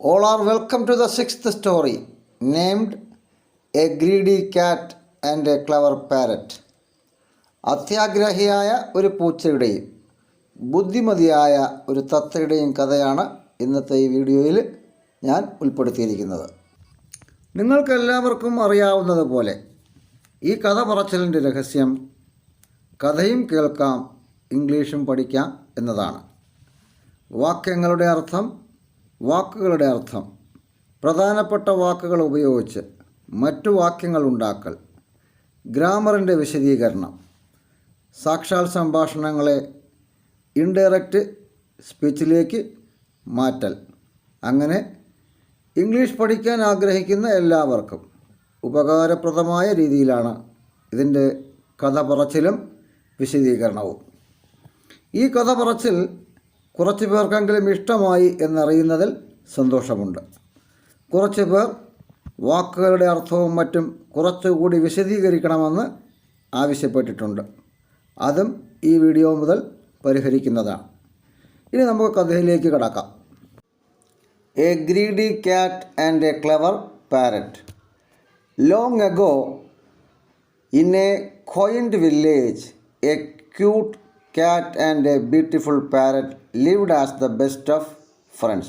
All are welcome to the sixth story, named A Greedy Cat and a Clever Parrot. അത്യാഗ്രഹിയായ ഒരു പൂച്ചയുടെയും ബുദ്ധിമതിയായ ഒരു തത്തയുടെയും കഥയാണ് ഇന്നത്തെ ഈ വീഡിയോയിൽ ഞാൻ ഉൾപ്പെടുത്തിയിരിക്കുന്നത്. നിങ്ങൾക്കെല്ലാവർക്കും അറിയാവുന്നതുപോലെ ഈ കഥ പറച്ചിലിൻ്റെ രഹസ്യം കഥയും കേൾക്കാം ഇംഗ്ലീഷും പഠിക്കാം എന്നതാണ്. വാക്യങ്ങളുടെ അർത്ഥം, വാക്കുകളുടെ അർത്ഥം, പ്രധാനപ്പെട്ട വാക്കുകൾ ഉപയോഗിച്ച് മറ്റു വാക്യങ്ങൾ ഉണ്ടാക്കൽ, ഗ്രാമറിൻ്റെ വിശദീകരണം, സാക്ഷാൽ സംഭാഷണങ്ങളെ ഇൻഡയറക്റ്റ് സ്പീച്ചിലേക്ക് മാറ്റൽ, അങ്ങനെ ഇംഗ്ലീഷ് പഠിക്കാൻ ആഗ്രഹിക്കുന്ന എല്ലാവർക്കും ഉപകാരപ്രദമായ രീതിയിലാണ് ഇതിൻ്റെ കഥ പറച്ചിലും വിശദീകരണവും. ഈ കഥ പറച്ചിൽ കുറച്ച് പേർക്കെങ്കിലും ഇഷ്ടമായി എന്നറിയുന്നതിൽ സന്തോഷമുണ്ട്. കുറച്ച് പേർ വാക്കുകളുടെ അർത്ഥവും മറ്റും കുറച്ചുകൂടി വിശദീകരിക്കണമെന്ന് ആവശ്യപ്പെട്ടിട്ടുണ്ട്. അതും ഈ വീഡിയോ മുതൽ പരിഹരിക്കുന്നതാണ്. ഇനി നമുക്ക് കഥയിലേക്ക് കടക്കാം. എ ഗ്രീഡി കാറ്റ് and A clever parrot. Long ago in a quaint village, a cute cat and a beautiful parrot lived as the best of friends.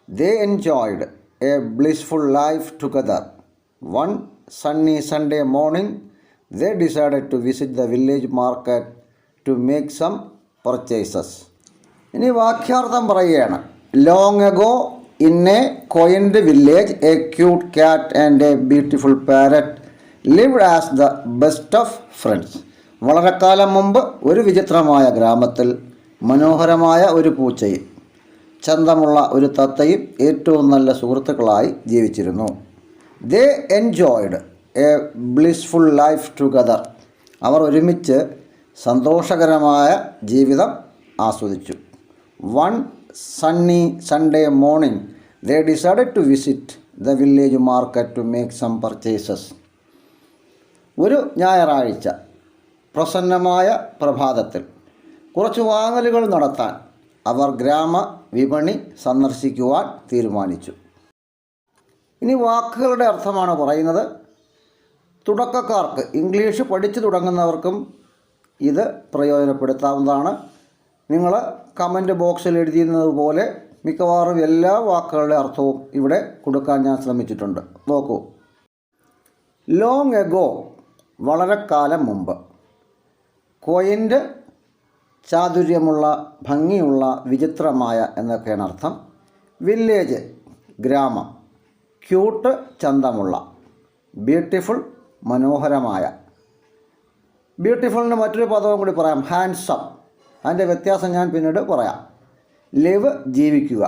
They enjoyed a blissful life together. One sunny Sunday morning, they decided to visit the village market to make some purchases. ഇനി വാക്യാർത്ഥം പറയുകയാണ്. Long ago in a quaint village a cute cat and a beautiful parrot lived as the best of friends. വളരെ കാലം മുമ്പ് ഒരു വിചിത്രമായ ഗ്രാമത്തിൽ മനോഹരമായ ഒരു പൂച്ചയും ചന്തമുള്ള ഒരു തത്തയും ഏറ്റവും നല്ല സുഹൃത്തുക്കളായി ജീവിച്ചിരുന്നു. They enjoyed a blissful life together. അവർ ഒരുമിച്ച് സന്തോഷകരമായ ജീവിതം ആസ്വദിച്ചു. One sunny Sunday morning they decided to visit the village market to make some purchases. ഒരു ഞായറാഴ്ച പ്രസന്നമായ പ്രഭാതത്തിൽ കുറച്ച് വാങ്ങലുകൾ നടത്താൻ അവർ ഗ്രാമ വിപണി സന്ദർശിക്കുവാൻ തീരുമാനിച്ചു. ഇനി വാക്കുകളുടെ അർത്ഥമാണ് പറയുന്നത്. തുടക്കക്കാർക്ക്, ഇംഗ്ലീഷ് പഠിച്ചു തുടങ്ങുന്നവർക്കും ഇത് പ്രയോജനപ്പെടുത്താവുന്നതാണ്. നിങ്ങൾ കമൻറ്റ് ബോക്സിൽ എഴുതിയിരുന്നത് പോലെ മിക്കവാറും എല്ലാ വാക്കുകളുടെ അർത്ഥവും ഇവിടെ കൊടുക്കാൻ ഞാൻ ശ്രമിച്ചിട്ടുണ്ട്. നോക്കൂ. ലോങ് എഗോ വളരെ കാലം മുമ്പ്. ക്വയൻ്റ് ചാതുര്യമുള്ള, ഭംഗിയുള്ള, വിചിത്രമായ എന്നൊക്കെയാണ് അർത്ഥം. വില്ലേജ് ഗ്രാമം. ക്യൂട്ട് ചന്തമുള്ള. ബ്യൂട്ടിഫുൾ മനോഹരമായ. ബ്യൂട്ടിഫുളിന് മറ്റൊരു പദവും കൂടി പറയാം, ഹാൻഡ്സം. അതിൻ്റെ വ്യത്യാസം ഞാൻ പിന്നീട് പറയാം. ലിവ് ജീവിക്കുക.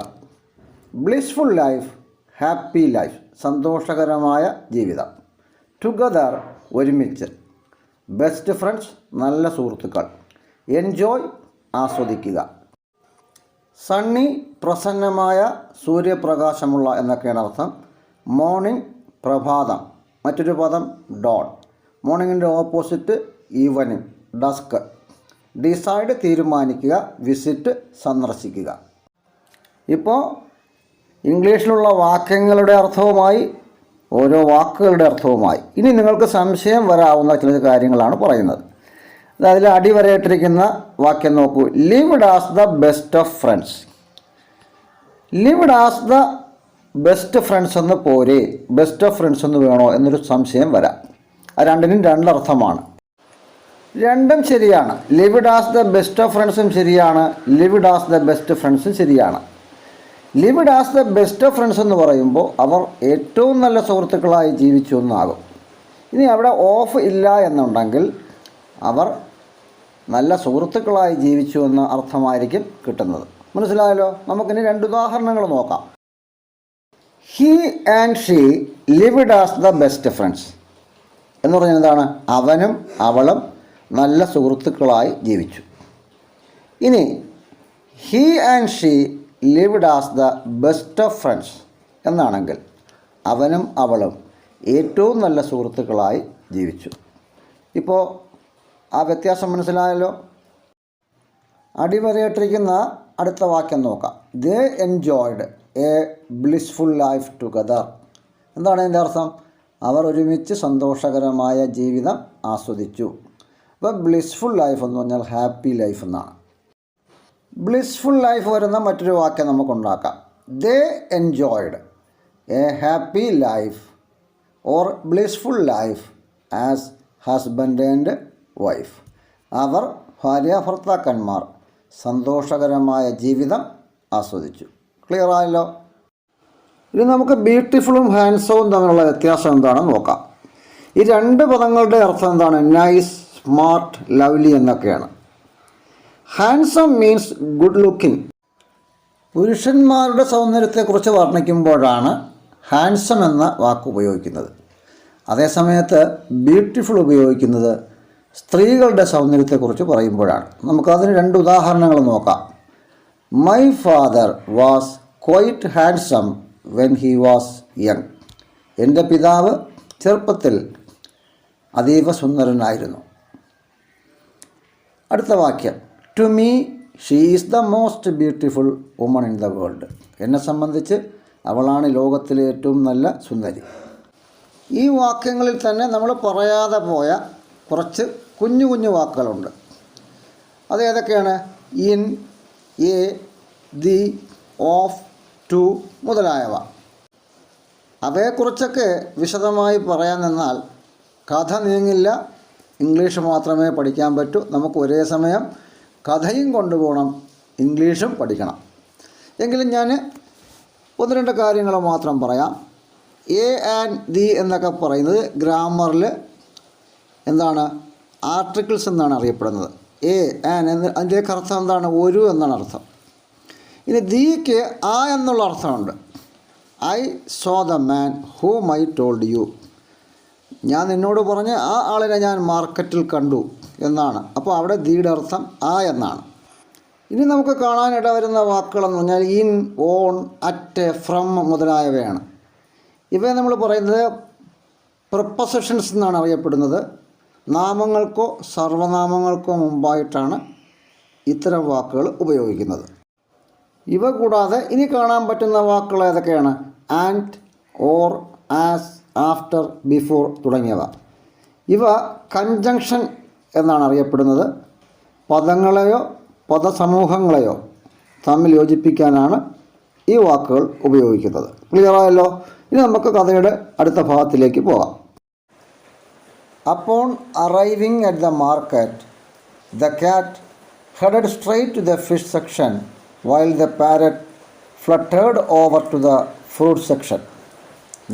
ബ്ലിസ്ഫുൾ ലൈഫ് ഹാപ്പി ലൈഫ് സന്തോഷകരമായ ജീവിതം. ടുഗദർ ഒരുമിച്ച്. ബെസ്റ്റ് ഫ്രണ്ട്സ് നല്ല സുഹൃത്തുക്കൾ. എൻജോയ് ആസ്വദിക്കുക. സണ്ണി പ്രസന്നമായ, സൂര്യപ്രകാശമുള്ള എന്നൊക്കെയാണ് അർത്ഥം. മോർണിംഗ് പ്രഭാതം. മറ്റൊരു പദം ഡോൺ. മോർണിംഗിൻ്റെ ഓപ്പോസിറ്റ് ഈവനിങ് ഡസ്ക്. ഡിസൈഡ് തീരുമാനിക്കുക. വിസിറ്റ് സന്ദർശിക്കുക. ഇപ്പോൾ ഇംഗ്ലീഷിലുള്ള വാക്യങ്ങളുടെ അർത്ഥവുമായി ഓരോ വാക്കുകളുടെ അർത്ഥവുമായി. ഇനി നിങ്ങൾക്ക് സംശയം വരാവുന്ന ചില കാര്യങ്ങളാണ് പറയുന്നത്. അതിൽ അടിവരയിട്ടിരിക്കുന്ന വാക്യം നോക്കൂ. Lived as the best of friends. Lived as the best friends എന്ന് പോരെ, ബെസ്റ്റ് ഓഫ് ഫ്രണ്ട്സ് എന്ന് വേണോ എന്നൊരു സംശയം വരാം. ആ രണ്ടിനും രണ്ടർത്ഥമാണ്. രണ്ടും ശരിയാണ്. Lived as the best of ഫ്രണ്ട്സും ശരിയാണ്, ലിവ്ഡ് ആസ് ദ ബെസ്റ്റ് ഫ്രണ്ട്സും ശരിയാണ്. Lived as the best of friends എന്ന് പറയുമ്പോൾ അവർ ഏറ്റവും നല്ല സുഹൃത്തുക്കളായി ജീവിച്ചു എന്നാകും. ഇനി അവിടെ ഓഫ് ഇല്ല എന്നുണ്ടെങ്കിൽ അവർ നല്ല സുഹൃത്തുക്കളായി ജീവിച്ചു എന്ന അർത്ഥമായിരിക്കും കിട്ടുന്നത്. മനസ്സിലായല്ലോ? നമുക്കിനി രണ്ട് ഉദാഹരണങ്ങൾ നോക്കാം. He and she lived as the best friends എന്ന് പറഞ്ഞാൽ എന്താണ്? അവനും അവളും നല്ല സുഹൃത്തുക്കളായി ജീവിച്ചു. ഇനി he and she lived as the best of friends എന്നാണെങ്കിൽ അവനും അവളും ഏറ്റവും നല്ല സുഹൃത്തുക്കളായി ജീവിച്ചു. ഇപ്പോൾ ആ വ്യത്യാസം മനസ്സിലായല്ലോ? അടിവരയിട്ടിരിക്കുന്ന അടുത്ത വാക്യം നോക്കാം. ദേ enjoyed a blissful life together. എന്താണ് അതിൻ്റെ അർത്ഥം? അവർ ഒരുമിച്ച് സന്തോഷകരമായ ജീവിതം ആസ്വദിച്ചു. അപ്പോൾ ബ്ലിസ്ഫുൾ ലൈഫ് എന്ന് പറഞ്ഞാൽ ഹാപ്പി ലൈഫ് എന്നാണ്. ബ്ലിസ്ഫുൾ ലൈഫ് വരുന്ന മറ്റൊരു വാക്യം നമുക്കുണ്ടാക്കാം. They enjoyed a happy life or blissful life as husband and wife. അവർ ഭാര്യാഭർത്താക്കന്മാർ സന്തോഷകരമായ ജീവിതം ആസ്വദിച്ചു. ക്ലിയർ ആയല്ലോ? ഇനി നമുക്ക് ബ്യൂട്ടിഫുള്ളും ഹാൻഡ്സവും തമ്മിലുള്ള വ്യത്യാസം എന്താണെന്ന് നോക്കാം. ഈ രണ്ട് പദങ്ങളുടെ അർത്ഥം എന്താണ്? നൈസ്, സ്മാർട്ട്, ലവ്ലി എന്നൊക്കെയാണ്. Handsome means good looking. പുരുഷന്മാരുടെ സൗന്ദര്യത്തെക്കുറിച്ച് വർണ്ണിക്കുമ്പോഴാണ് ഹാൻസം എന്ന വാക്ക് ഉപയോഗിക്കുന്നത്. അതേസമയത്ത് ബ്യൂട്ടിഫുൾ ഉപയോഗിക്കുന്നത് സ്ത്രീകളുടെ സൗന്ദര്യത്തെക്കുറിച്ച് പറയുമ്പോഴാണ്. നമുക്കതിന് രണ്ട് ഉദാഹരണങ്ങൾ നോക്കാം. My father was quite handsome when he was young. എൻ്റെ പിതാവ് ചെറുപ്പത്തിൽ അതീവ സുന്ദരനായിരുന്നു. അടുത്ത വാക്യം, to me she is the most beautiful woman in the world. എന്നെ സംബന്ധിച്ച് അവളാണ് ലോകത്തിലെ ഏറ്റവും നല്ല സുന്ദരി. ഈ വാക്യങ്ങളിൽ തന്നെ നമ്മൾ പറയാതെ പോയ കുറച്ച് കുഞ്ഞു കുഞ്ഞു വാക്കുകളുണ്ട്. അത് ഏതൊക്കെയാണ്? In, a, the, of, to മുതലായവ. അവയെക്കുറിച്ചൊക്കെ വിശദമായി പറയാൻ നിന്നാൽ കഥ നീങ്ങില്ല. ഇംഗ്ലീഷ് മാത്രമേ പഠിക്കാൻ പറ്റൂ. നമുക്ക് ഒരേ സമയം കഥയും കൊണ്ടുപോകണം, ഇംഗ്ലീഷും പഠിക്കണം. എങ്കിലും ഞാൻ ഒന്ന് രണ്ട് കാര്യങ്ങൾ മാത്രം പറയാം. എ ആൻഡ് ദി എന്നൊക്കെ പറയുന്നത് ഗ്രാമറിൽ എന്താണ്? ആർട്ടിക്കിൾസ് എന്നാണ് അറിയപ്പെടുന്നത്. എ, ആൻ അതിൻ്റെയൊക്കെ അർത്ഥം എന്താണ്? ഒരു എന്നാണ് അർത്ഥം. ഇനി ദിക്ക് ആ എന്നുള്ള അർത്ഥമുണ്ട്. I so the man ഹൂം I told you. ഞാൻ നിന്നോട് പറഞ്ഞ് ആ ആളിനെ ഞാൻ മാർക്കറ്റിൽ കണ്ടു എന്നാണ്. അപ്പോൾ അവിടെ ദിയുടെ അർത്ഥം ആ എന്നാണ്. ഇനി നമുക്ക് കാണാനിട വരുന്ന വാക്കുകളെന്ന് പറഞ്ഞാൽ ഇൻ, ഓൺ, അറ്റ്, ഫ്രം മുതലായവയാണ്. ഇവയെ നമ്മൾ പറയുന്നത് പ്രിപ്പോസിഷൻസ് എന്നാണ് അറിയപ്പെടുന്നത്. നാമങ്ങൾക്കോ സർവനാമങ്ങൾക്കോ മുമ്പായിട്ടാണ് ഇത്തരം വാക്കുകൾ ഉപയോഗിക്കുന്നത്. ഇവ കൂടാതെ ഇനി കാണാൻ പറ്റുന്ന വാക്കുകൾ ഏതൊക്കെയാണ്? And, or, as, after, before തുടങ്ങിയവ. ഇവ കൺജങ്ഷൻ എന്നാണ് അറിയപ്പെടുന്നത്. പദങ്ങളെയോ പദസമൂഹങ്ങളെയോ തമ്മിൽ യോജിപ്പിക്കാനാണ് ഈ വാക്കുകൾ ഉപയോഗിക്കുന്നത്. ക്ലിയറായല്ലോ? ഇനി നമുക്ക് കഥയുടെ അടുത്ത ഭാഗത്തിലേക്ക് പോകാം. Upon arriving at the market, the cat headed straight to the fish section while the parrot fluttered over to the fruit section.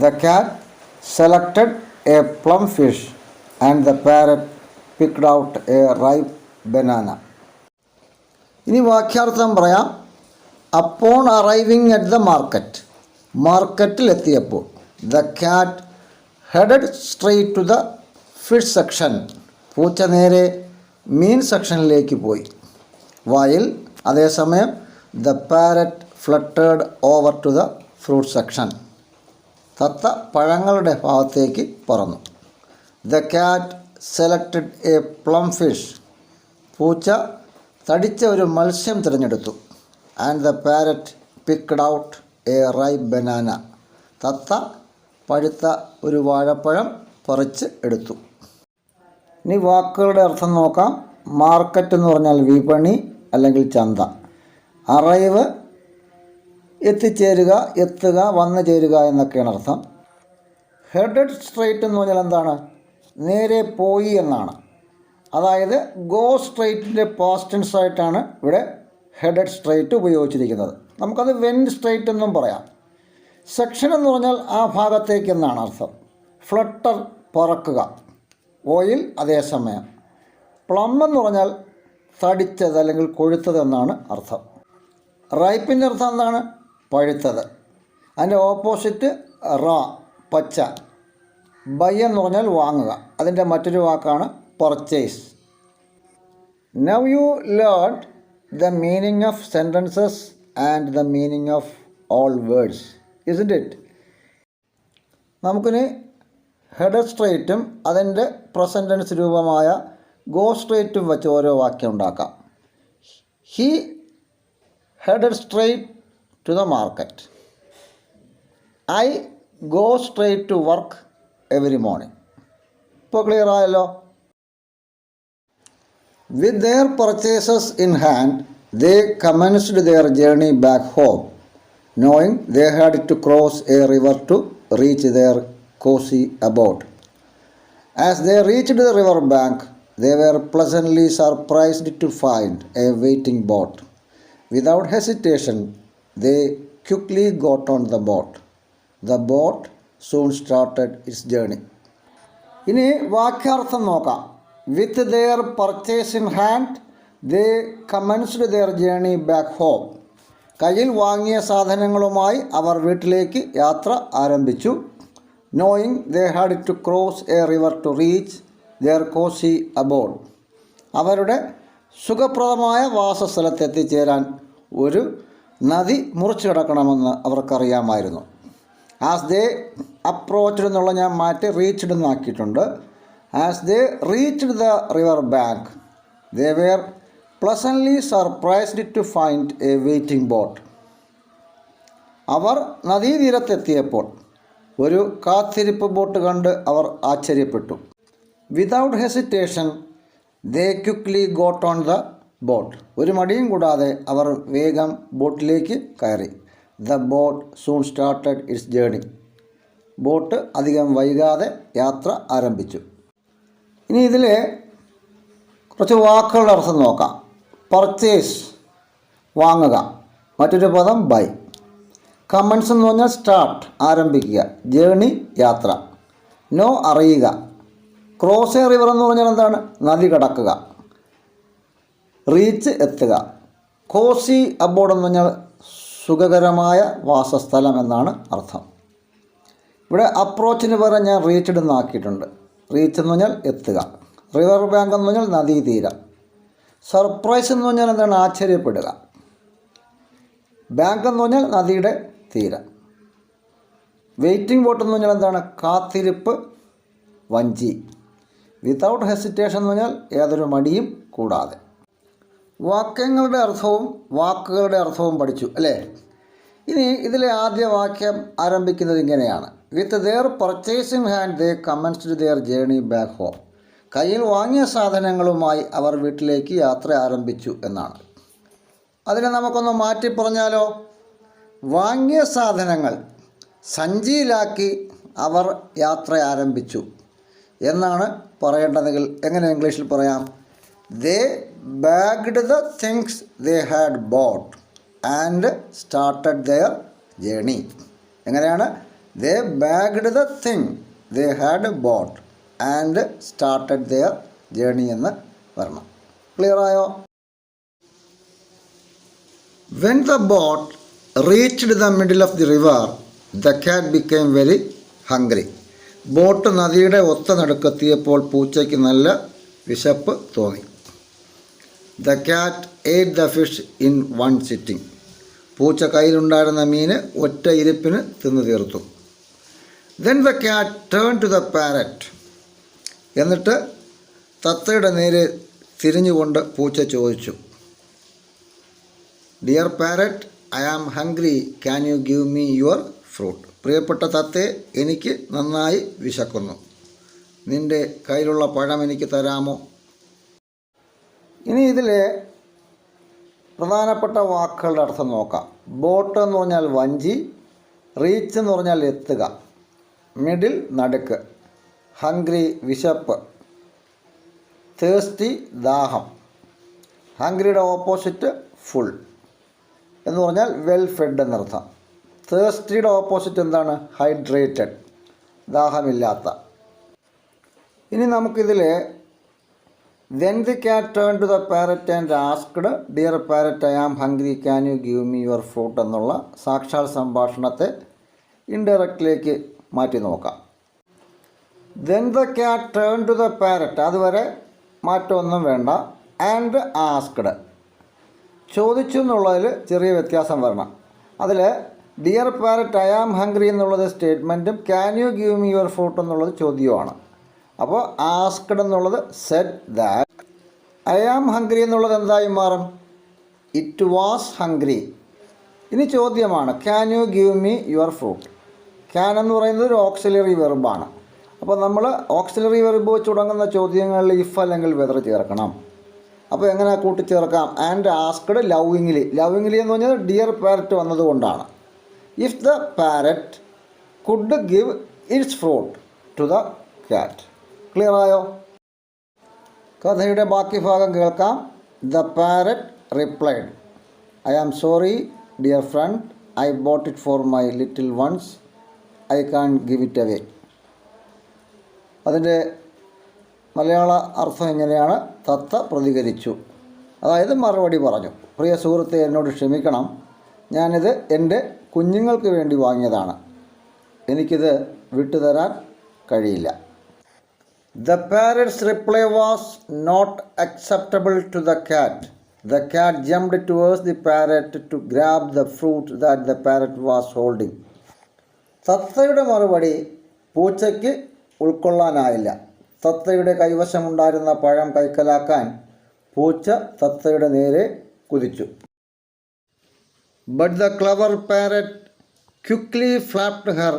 The cat selected a plum fish and the parrot picked out a ripe banana. ഇനി വാക്യാർത്ഥം പറയാം. Upon arriving at the market, മാർക്കറ്റിലെത്തിയപ്പോൾ. The cat headed straight to the fish section, പൂച്ച നേരെ മീൻ സെക്ഷനിലേക്ക് പോയി. While, അതേസമയം the parrot fluttered over to the fruit section, തത്ത പഴങ്ങളുടെ ഭാഗത്തേക്ക് പറന്നു. The cat selected a plump fish, പൂച്ച തടിച്ച ഒരു മത്സ്യം തിരഞ്ഞെടുത്തു. And the parrot picked out a ripe banana, തത്ത പഴുത്ത ഒരു വാഴപ്പഴം പറിച്ച് എടുത്തു. ഇനി വാക്കുകളുടെ അർത്ഥം നോക്കാം. മാർക്കറ്റ് എന്ന് പറഞ്ഞാൽ വിപണി അല്ലെങ്കിൽ ചന്ത. അറൈവ് എത്തിച്ചേരുക, എത്തുക, വന്നു ചേരുക എന്നൊക്കെയാണ് അർത്ഥം. ഹെഡഡ് സ്ട്രെയിറ്റ് എന്ന് പറഞ്ഞാൽ എന്താണ്? നേരെ പോയി എന്നാണ്. അതായത് ഗോ സ്ട്രെയിറ്റിൻ്റെ പാസ്റ്റ് ടെൻസ് ആയിട്ടാണ് ഇവിടെ ഹെഡഡ് സ്ട്രെയിറ്റ് ഉപയോഗിച്ചിരിക്കുന്നത്. നമുക്കത് വെൻറ്റ് സ്ട്രെയിറ്റ് എന്നും പറയാം. സെക്ഷൻ എന്ന് പറഞ്ഞാൽ ആ ഭാഗത്തേക്ക് എന്നാണ് അർത്ഥം. ഫ്ലട്ടർ പറക്കുക, ഓയിൽ അതേസമയം. പ്ലം എന്ന് പറഞ്ഞാൽ തടിച്ചത് അല്ലെങ്കിൽ കൊഴുത്തത് എന്നാണ് അർത്ഥം. റൈപ്പിൻ്റെ അർത്ഥം എന്താണ്? പഴുത്തത്. അതിൻ്റെ ഓപ്പോസിറ്റ് റാ, പച്ച. ബൈ എന്ന് പറഞ്ഞാൽ വാങ്ങുക. അതിൻ്റെ മറ്റൊരു വാക്കാണ് purchase. Now you learn the meaning of sentences and the meaning of all words, isn't it? നമുക്കിനി ഹെഡഡ് സ്ട്രെയിറ്റും അതിൻ്റെ പ്രസൻറ്റ് ടെൻസ് രൂപമായ ഗോ സ്ട്രെയിറ്റും വെച്ച് ഓരോ വാക്യം ഉണ്ടാക്കാം. He headed straight to the market. I go straight to work every morning. ഇപ്പോൾ ക്ലിയർ ആയല്ലോ. With their purchases in hand they commenced their journey back home, knowing they had to cross a river to reach their Kosi abode. As they reached the river bank, they were pleasantly surprised to find a waiting boat. Without hesitation, they quickly got on the boat. The boat soon started its journey. ഇനി വാക്യാർത്ഥം നോക്കാം. With their purchase in hand they commenced their journey back home. കയ്യിൽ വാങ്ങിയ സാധനങ്ങളുമായി അവർ വീട്ടിലേക്ക് യാത്ര ആരംഭിച്ചു. Knowing they had to cross a river to reach their cosy abode. അവരുടെ സുഖപ്രദമായ വാസസ്ഥലത്ത് എത്തിച്ചേരാൻ ഒരു നദി മുറിച്ചു കിടക്കണമെന്ന് അവർക്കറിയാമായിരുന്നു. ആസ് ദേ അപ്രോച്ച്ഡ് എന്നുള്ള ഞാൻ മാറ്റി റീച്ച്ഡ് എന്നാക്കിയിട്ടുണ്ട്. As they reached the river bank they were pleasantly surprised to find a waiting boat. അവർ നദീതീരത്തെത്തിയപ്പോൾ ഒരു കാത്തിരിപ്പ് ബോട്ട് കണ്ട് അവർ ആശ്ചര്യപ്പെട്ടു. Without hesitation they quickly got on the boat. ഒരു മടിയും കൂടാതെ അവർ വേഗം ബോട്ടിലേക്ക് കയറി. The boat soon started its journey. Boat അധികം വൈകാതെ യാത്ര ആരംഭിച്ചു. ഇനി ഇതിൽ കുറച്ച് വാക്കുകളുടെ അർത്ഥം നോക്കാം. പർച്ചേസ് വാങ്ങുക, മറ്റൊരു പദം ബൈ. കമൻസ് എന്ന് പറഞ്ഞാൽ സ്റ്റാർട്ട് ആരംഭിക്കുക, ജേണി യാത്ര. നോ അറിയുക. ക്രോസ് എ റിവർ എന്ന് പറഞ്ഞാൽ എന്താണ്? നദി കടക്കുക. റീച്ച് എത്തുക. കോസി അബോർഡ് എന്ന് പറഞ്ഞാൽ സുഖകരമായ വാസസ്ഥലം എന്നാണ് അർത്ഥം. ഇവിടെ അപ്രോച്ചിന് പകരം ഞാൻ റീച്ച്ഡ് എന്നാക്കിയിട്ടുണ്ട്. റീച്ച് എന്ന് പറഞ്ഞാൽ എത്തുക. റിവർ ബാങ്ക് എന്ന് പറഞ്ഞാൽ നദീതീരം. സർപ്രൈസ് എന്ന് പറഞ്ഞാൽ എന്താണ്? ആശ്ചര്യപ്പെടുക. ബാങ്ക് എന്ന് പറഞ്ഞാൽ നദിയുടെ തീരം. വെയിറ്റിംഗ് ബോട്ട് എന്ന് പറഞ്ഞാൽ എന്താണ്? കാത്തിരിപ്പ് വഞ്ചി. വിതൗട്ട് ഹെസിറ്റേഷൻ എന്ന് പറഞ്ഞാൽ യാതൊരു മടിയും കൂടാതെ. വാക്യങ്ങളുടെ അർത്ഥവും വാക്കുകളുടെ അർത്ഥവും പഠിച്ചു അല്ലേ? ഇനി ഇതിലെ ആദ്യ വാക്യം ആരംഭിക്കുന്നത് ഇങ്ങനെയാണ്. With their purchase in hand they commenced their journey back home. കയ്യിൽ വാങ്ങിയ സാധനങ്ങളുമായി അവർ വീട്ടിലേക്ക് യാത്ര ആരംഭിച്ചു എന്നാണ്. അതിനെ നമുക്കൊന്ന് മാറ്റി പറഞ്ഞാലോ? വാങ്ങിയ സാധനങ്ങൾ സഞ്ചിയിലാക്കി അവർ യാത്ര ആരംഭിച്ചു എന്നാണ് പറയേണ്ടതെങ്കിൽ എങ്ങനെ ഇംഗ്ലീഷിൽ പറയാം? They bagged the things they had bought and started their journey. എങ്ങനെയാണ്? They bagged the thing they had bought and started their journey എന്ന് വരണം. ക്ലിയർ ആയോ? When the boat reached the middle of the river, the cat became very hungry. Boat നദിയുടെ ഒത്ത നടുക്കെത്തിയപ്പോൾ പൂച്ചയ്ക്ക് നല്ല വിശപ്പ് തോന്നി. The cat ate the fish in one sitting. പൂച്ച കയ്യിലുണ്ടായിരുന്ന മീന് ഒറ്റ ഇരിപ്പിന് തിന്നു തീർത്തു. Then the cat turned to the parrot. എന്നിട്ട് തത്തയുടെ നേരെ തിരിഞ്ഞുകൊണ്ട് പൂച്ച ചോദിച്ചു, dear parrot, I am hungry, can you give me your fruit. പ്രിയപ്പെട്ട തത്തേ, എനിക്ക് നന്നായി വിശക്കുന്നു, നിൻ്റെ കയ്യിലുള്ള പഴം എനിക്ക് തരാമോ? ഇനി ഇതിലെ പ്രധാനപ്പെട്ട വാക്കുകളുടെ അർത്ഥം നോക്കാം. ബോട്ട് എന്ന് പറഞ്ഞാൽ വഞ്ചി, റീച്ച് എന്ന് പറഞ്ഞാൽ എത്തുക, മിഡിൽ നടുക്ക്, ഹംഗ്രി വിശപ്പ്, തേഴ്സ്റ്റി ദാഹം. ഹംഗ്രിയുടെ ഓപ്പോസിറ്റ് ഫുൾ എന്ന് പറഞ്ഞാൽ വെൽ ഫെഡ് എന്നർത്ഥം. തേഴ്സ്റ്റിയുടെ ഓപ്പോസിറ്റ് എന്താണ്? ഹൈഡ്രേറ്റഡ്, ദാഹമില്ലാത്ത. ഇനി നമുക്കിതിൽ then the cat turned to the parrot and asked, dear parrot, I am hungry, can you give me your fruit എന്നുള്ള സാക്ഷാൽ സംഭാഷണത്തെ ഇൻഡയറക്റ്റിലേക്ക് മാറ്റി നോക്കാം. then the cat turned to the parrot, അതുവരെ മാറ്റമൊന്നും വേണ്ട. and asked, ചോദിച്ചു എന്നുള്ളതിൽ ചെറിയ വ്യത്യാസം വരണം. അതിൽ dear parrot I am hungry എന്നുള്ളത് സ്റ്റേറ്റ്മെൻറ്റും can you give me your fruit എന്നുള്ളത് ചോദ്യവുമാണ്. അപ്പോൾ ആസ്ക്ഡ് എന്നുള്ളത് said that, I am hungry എന്നുള്ളത് എന്തായി മാറും? It was hungry. ഇനി ചോദ്യമാണ് can you give me your fruit. Can എന്ന് പറയുന്നത് ഒരു ഓക്സിലറി വെർബാണ്. അപ്പോൾ നമ്മൾ ഓക്സിലറി വെർബ് വെച്ച് തുടങ്ങുന്ന ചോദ്യങ്ങളിൽ ഇഫ് അല്ലെങ്കിൽ വെതർ ചേർക്കണം. അപ്പോൾ എങ്ങനെ കൂട്ടിച്ചേർക്കാം? And asked ലവിങ്ലി. ലവിങ്ലി എന്ന് പറഞ്ഞാൽ ഡിയർ പാരറ്റ് വന്നതുകൊണ്ടാണ്. If the parrot could give its fruit to the cat. Clear ആയോ? കഥയുടെ ബാക്കി ഭാഗം കേൾക്കാം. The parrot replied, I am sorry dear friend, I bought it for my little ones, I can't give it away. അതിൻ്റെ മലയാള അർത്ഥം എങ്ങനെയാണ്? തത്ത പ്രതികരിച്ചു, അതായത് മറുപടി പറഞ്ഞു, പ്രിയ സുഹൃത്തെ എന്നോട് ക്ഷമിക്കണം, ഞാനിത് എൻ്റെ കുഞ്ഞുങ്ങൾക്ക് വേണ്ടി വാങ്ങിയതാണ്, എനിക്കിത് വിട്ടുതരാൻ കഴിയില്ല. The parrot's reply was not acceptable to the cat. The cat jumped towards the parrot to grab the fruit that the parrot was holding. തത്തയുടെ മറുപടി പൂച്ചയ്ക്ക് ഉൾക്കൊള്ളാനായില്ല. തത്തയുടെ കൈവശമുണ്ടായിരുന്ന പഴം കൈക്കലാക്കാൻ പൂച്ച തത്തയുടെ നേരെ കുതിച്ചു. But the clever parrot quickly flapped her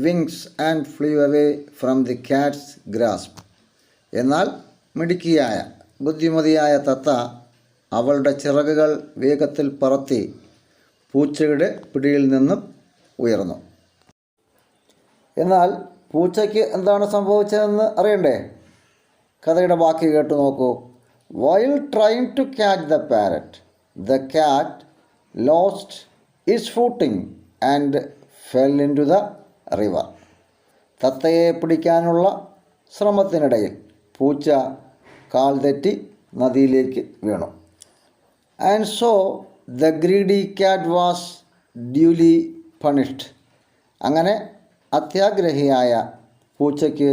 wings and flew away from the cat's grasp. എന്നാൽ മിടുക്കിയായ ബുദ്ധിമതിയായ തത്ത അവളുടെ ചിറകുകൾ വേഗത്തിൽ പറത്തി പൂച്ചയുടെ പിടിയിൽ നിന്നും ഉയർന്നു. എന്നാൽ പൂച്ചയ്ക്ക് എന്താണ് സംഭവിച്ചതെന്ന് അറിയണ്ടേ? കഥയുടെ ബാക്കി കേട്ടു നോക്കൂ. While trying to catch the parrot, the cat lost its footing and fell into the river. തത്തയെ പിടിക്കാനുള്ള ശ്രമത്തിനിടയിൽ പൂച്ച കാൽ തെറ്റി നദിയിലേക്ക് വീണു. And so the greedy cat was duly punished. അങ്ങനെ അത്യാഗ്രഹിയായ പൂച്ചയ്ക്ക്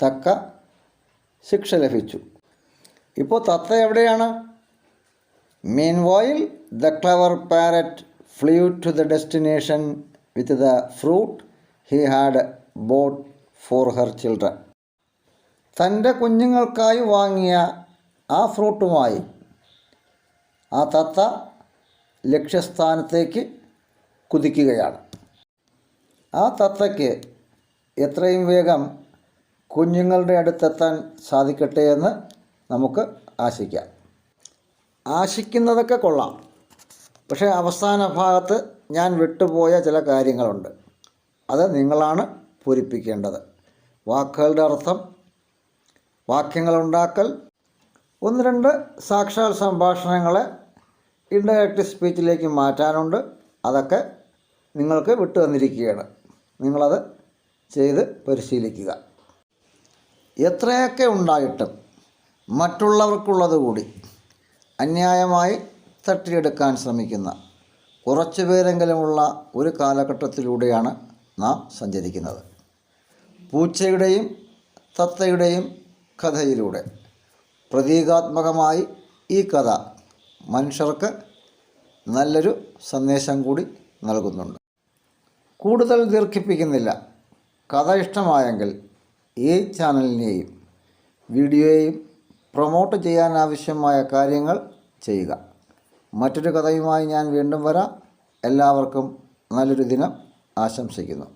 തക്ക ശിക്ഷ ലഭിച്ചു. ഇപ്പോൾ തത്ത എവിടെയാണ്? Meanwhile, the clever parrot flew to the destination with the fruit he had bought for her children. തൻ്റെ കുഞ്ഞുങ്ങൾക്കായി വാങ്ങിയ ആ ഫ്രൂട്ടുമായി ആ തത്ത ലക്ഷ്യസ്ഥാനത്തേക്ക് കുതിക്കുകയാണ്. ആ തത്തയ്ക്ക് എത്രയും വേഗം കുഞ്ഞുങ്ങളുടെ അടുത്തെത്താൻ സാധിക്കട്ടെ എന്ന് നമുക്ക് ആശിക്കാം. ആശിക്കുന്നതൊക്കെ കൊള്ളാം, പക്ഷേ അവസാന ഭാഗത്ത് ഞാൻ വിട്ടുപോയ ചില കാര്യങ്ങളുണ്ട്. അത് നിങ്ങളാണ് പൂരിപ്പിക്കേണ്ടത്. വാക്കുകളുടെ അർത്ഥം, വാക്യങ്ങളുണ്ടാക്കൽ, ഒന്ന് രണ്ട് സാക്ഷാൽ സംഭാഷണങ്ങളെ ഇൻഡയറക്റ്റ് സ്പീച്ചിലേക്ക് മാറ്റാനുണ്ട്. അതൊക്കെ നിങ്ങൾക്ക് വിട്ടു തന്നിരിക്കുകയാണ്. നിങ്ങളത് ചെയ്ത് പരിശീലിക്കുക. എത്രയൊക്കെ ഉണ്ടായിട്ടും മറ്റുള്ളവർക്കുള്ളത് കൂടി അന്യായമായി തട്ടിയെടുക്കാൻ ശ്രമിക്കുന്ന കുറച്ചു പേരെങ്കിലുമുള്ള ഒരു കാലഘട്ടത്തിലൂടെയാണ് നാം സഞ്ചരിക്കുന്നത്. പൂച്ചയുടെയും തത്തയുടെയും കഥയിലൂടെ പ്രതീകാത്മകമായി ഈ കഥ മനുഷ്യർക്ക് നല്ലൊരു സന്ദേശം കൂടി നൽകുന്നുണ്ട്. കൂടുതൽ ദീർഘിപ്പിക്കുന്നില്ല. കഥ ഇഷ്ടമായെങ്കിൽ ഈ ചാനലിനെയും വീഡിയോയെയും പ്രൊമോട്ട് ചെയ്യാനാവശ്യമായ കാര്യങ്ങൾ ചെയ്യുക. മറ്റൊരു കഥയുമായി ഞാൻ വീണ്ടും വരാം. എല്ലാവർക്കും നല്ലൊരു ദിനം ആശംസിക്കുന്നു.